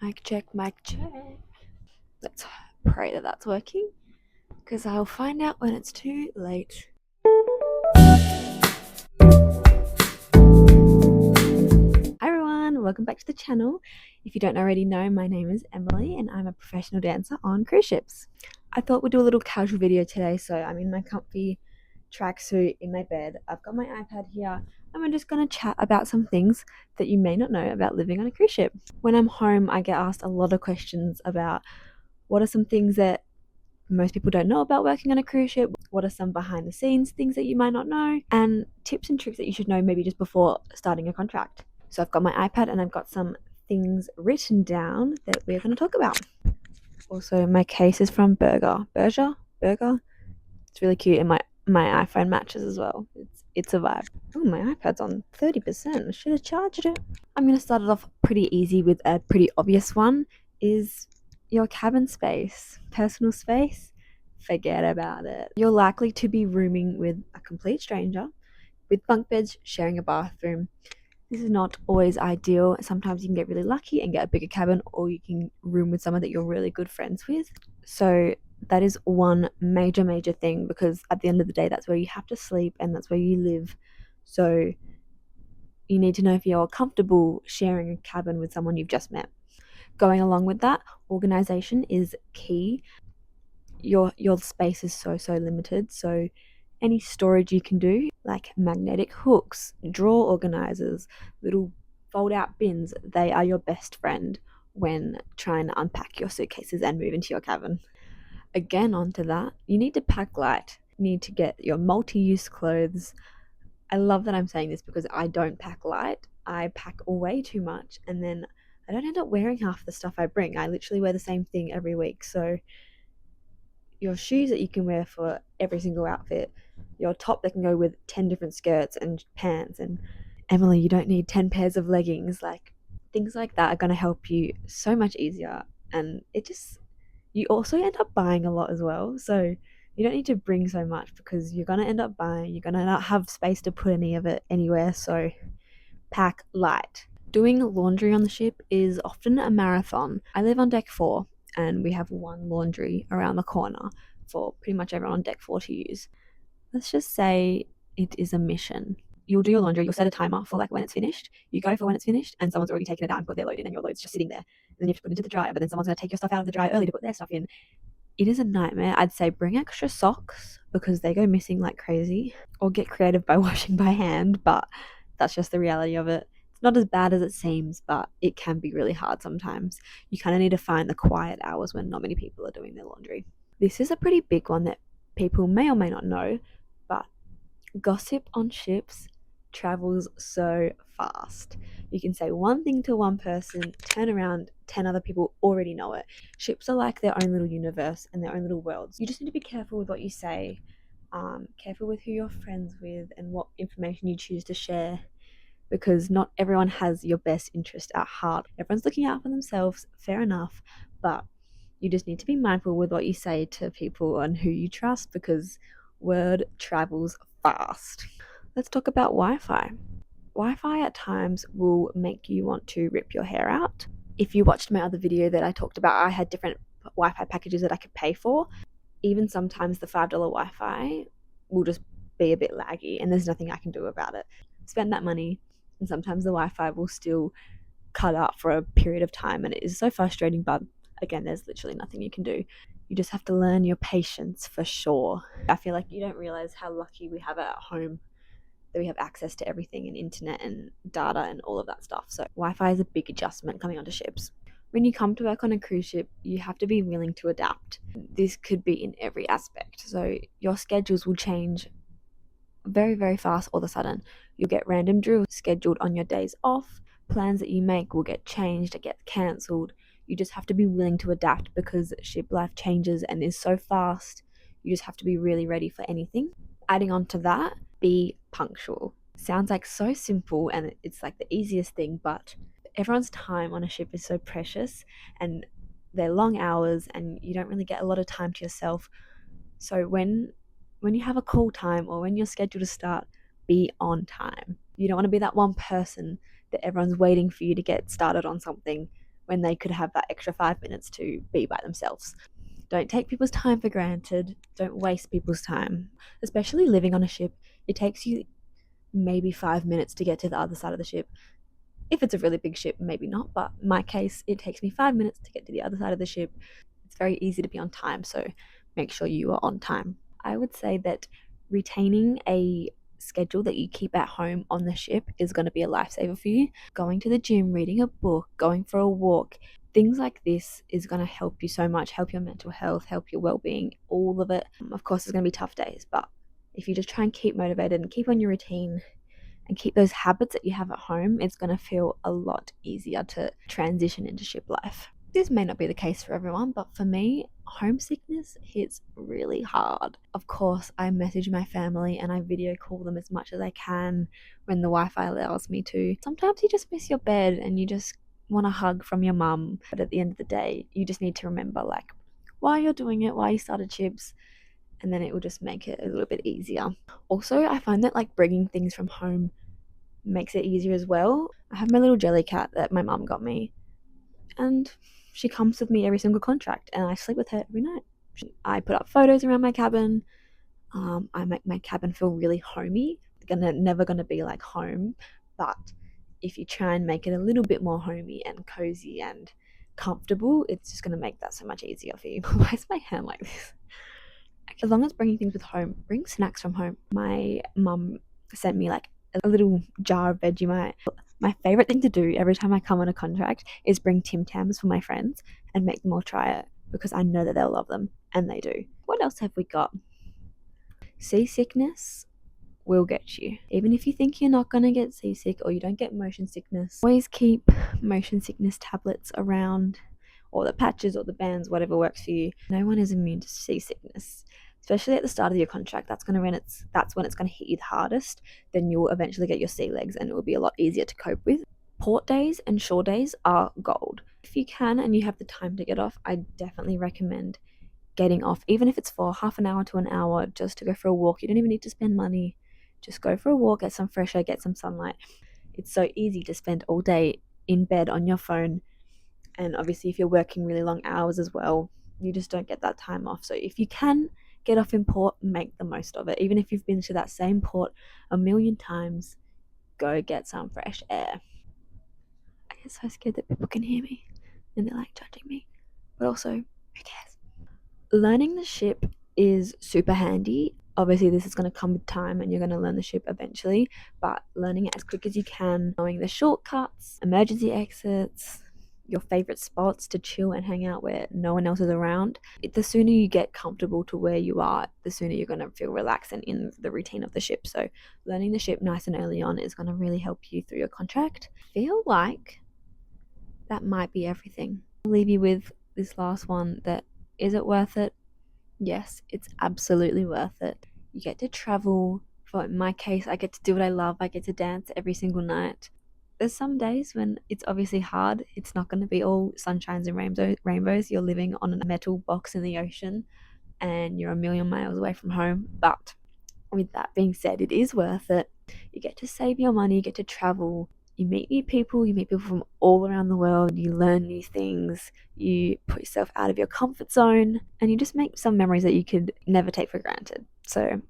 Mic check, mic check. Let's pray that that's working, because I'll find out when it's too late. Hi everyone, welcome back to the channel. If you don't already know, my name is Emily and I'm a professional dancer on cruise ships. I thought we'd do a little casual video today, so I'm in my comfy tracksuit in my bed. I've got my iPad here and we're just going to chat about some things that you may not know about living on a cruise ship. When I'm home, I get asked a lot of questions about what are some things that most people don't know about working on a cruise ship, what are some behind the scenes things that you might not know, and tips and tricks that you should know maybe just before starting a contract. So I've got my iPad and I've got some things written down that we're going to talk about. Also, my case is from Burger. It's really cute, and my iPhone matches as well. It's a vibe. Oh, my iPad's on 30%. I should have charged it. I'm going to start it off pretty easy with a pretty obvious one, is your cabin space, personal space. Forget about it. You're likely to be rooming with a complete stranger, with bunk beds sharing a bathroom. This is not always ideal. Sometimes you can get really lucky and get a bigger cabin, or you can room with someone that you're really good friends with. So that is one major thing, because at the end of the day, that's where you have to sleep and that's where you live. So you need to know if you're comfortable sharing a cabin with someone you've just met. Going along with that, organization is key. Your space is so limited, so any storage you can do, like magnetic hooks, drawer organizers, little fold out bins, they are your best friend when trying to unpack your suitcases and move into your cabin. Again, onto that, you need to pack light. You need to get your multi-use clothes. I love that I'm saying this because I don't pack light. I pack way too much, and then I don't end up wearing half the stuff I bring. I literally wear the same thing every week. So your shoes that you can wear for every single outfit, your top that can go with 10 different skirts and pants, and Emily, you don't need 10 pairs of leggings. Like, things like that are going to help you so much easier. And you also end up buying a lot as well. So you don't need to bring so much, because you're going to end up buying, you're going to not have space to put any of it anywhere. So pack light. Doing laundry on the ship is often a marathon. I live on deck 4 and we have one laundry around the corner for pretty much everyone on deck 4 to use. Let's just say it is a mission. You'll do your laundry, you'll set a timer for like when it's finished. You go for when it's finished and someone's already taken it out and put their load in, and your load's just sitting there. And then you have to put it into the dryer, but then someone's going to take your stuff out of the dryer early to put their stuff in. It is a nightmare. I'd say bring extra socks because they go missing like crazy, or get creative by washing by hand, but that's just the reality of it. It's not as bad as it seems, but it can be really hard sometimes. You kind of need to find the quiet hours when not many people are doing their laundry. This is a pretty big one that people may or may not know, but gossip on ships travels so fast. You can say one thing to one person, turn around, 10 other people already know it. Ships are like their own little universe and their own little worlds. You just need to be careful with what you say, careful with who you're friends with and what information you choose to share, because not everyone has your best interest at heart. Everyone's looking out for themselves, fair enough, but you just need to be mindful with what you say to people and who you trust, because word travels fast. Let's talk about Wi-Fi. Wi-Fi at times will make you want to rip your hair out. If you watched my other video that I talked about, I had different Wi-Fi packages that I could pay for. Even sometimes the $5 Wi-Fi will just be a bit laggy and there's nothing I can do about it. Spend that money, and sometimes the Wi-Fi will still cut out for a period of time, and it is so frustrating, but again, there's literally nothing you can do. You just have to learn your patience for sure. I feel like you don't realize how lucky we have at home that we have access to everything, and internet and data and all of that stuff. So Wi-Fi is a big adjustment coming onto ships. When you come to work on a cruise ship, you have to be willing to adapt. This could be in every aspect. So your schedules will change very fast all of a sudden. You'll get random drills scheduled on your days off. Plans that you make will get changed or get cancelled. You just have to be willing to adapt, because ship life changes and is so fast. You just have to be really ready for anything. Adding on to that, be punctual. Sounds like so simple and it's like the easiest thing, but everyone's time on a ship is so precious, and they're long hours and you don't really get a lot of time to yourself. So when you have a call time or when you're scheduled to start, be on time. You don't want to be that one person that everyone's waiting for you to get started on something when they could have that extra 5 minutes to be by themselves. Don't take people's time for granted. Don't waste people's time. Especially living on a ship, it takes you maybe 5 minutes to get to the other side of the ship. If it's a really big ship, maybe not, but in my case, it takes me 5 minutes to get to the other side of the ship. It's very easy to be on time, so make sure you are on time. I would say that retaining a schedule that you keep at home on the ship is going to be a lifesaver for you. Going to the gym, reading a book, going for a walk, things like this is going to help you so much, help your mental health, help your well-being, all of it. Of course, there's going to be tough days, but if you just try and keep motivated and keep on your routine and keep those habits that you have at home, it's going to feel a lot easier to transition into ship life. This may not be the case for everyone, but for me, homesickness hits really hard. Of course, I message my family and I video call them as much as I can when the Wi-Fi allows me to. Sometimes you just miss your bed and you just want a hug from your mum, but at the end of the day, you just need to remember like why you're doing it, why you started Chips, and then it will just make it a little bit easier. Also, I find that like bringing things from home makes it easier as well. I have my little jelly cat that my mum got me, and she comes with me every single contract, and I sleep with her every night. I put up photos around my cabin. I make my cabin feel really homey. Never gonna be like home, but if you try and make it a little bit more homey and cozy and comfortable, it's just gonna make that so much easier for you. Why is my hand like this? As long as bringing things with home, bring snacks from home. My mum sent me like a little jar of Vegemite. My favorite thing to do every time I come on a contract is bring Tim Tams for my friends and make them all try it because I know that they'll love them, and they do. What else have we got? Seasickness will get you. Even if you think you're not going to get seasick or you don't get motion sickness, always keep motion sickness tablets around, or the patches or the bands, whatever works for you. No one is immune to seasickness, especially at the start of your contract. That's when it's going to hit you the hardest. Then you'll eventually get your sea legs and it will be a lot easier to cope with. Port days and shore days are gold. If you can and you have the time to get off, I definitely recommend getting off, even if it's for half an hour to an hour, just to go for a walk. You don't even need to spend money. Just go for a walk, get some fresh air, get some sunlight. It's so easy to spend all day in bed on your phone, and obviously if you're working really long hours as well, you just don't get that time off. So if you can get off in port, make the most of it. Even if you've been to that same port a million times, go get some fresh air. I get so scared that people can hear me and they're like judging me, but also who cares? Learning the ship is super handy. Obviously this is going to come with time and you're going to learn the ship eventually, but learning it as quick as you can, knowing the shortcuts, emergency exits, your favorite spots to chill and hang out where no one else is around. The sooner you get comfortable to where you are, the sooner you're going to feel relaxed and in the routine of the ship. So learning the ship nice and early on is going to really help you through your contract. I feel like that might be everything. I'll leave you with this last one. That is it worth it? Yes, it's absolutely worth it. You get to travel. For in my case, I get to do what I love. I get to dance every single night. There's some days when it's obviously hard. It's not going to be all sunshines and rainbows. You're living on a metal box in the ocean and you're a million miles away from home. But with that being said, it is worth it. You get to save your money, you get to travel, you meet new people, you meet people from all around the world, you learn new things, you put yourself out of your comfort zone, and you just make some memories that you could never take for granted. So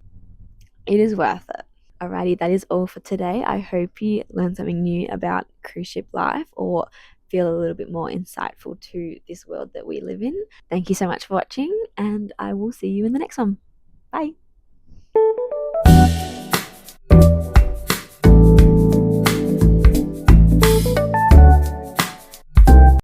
it is worth it. Alrighty, that is all for today. I hope you learned something new about cruise ship life or feel a little bit more insightful to this world that we live in. Thank you so much for watching, and I will see you in the next one. Bye.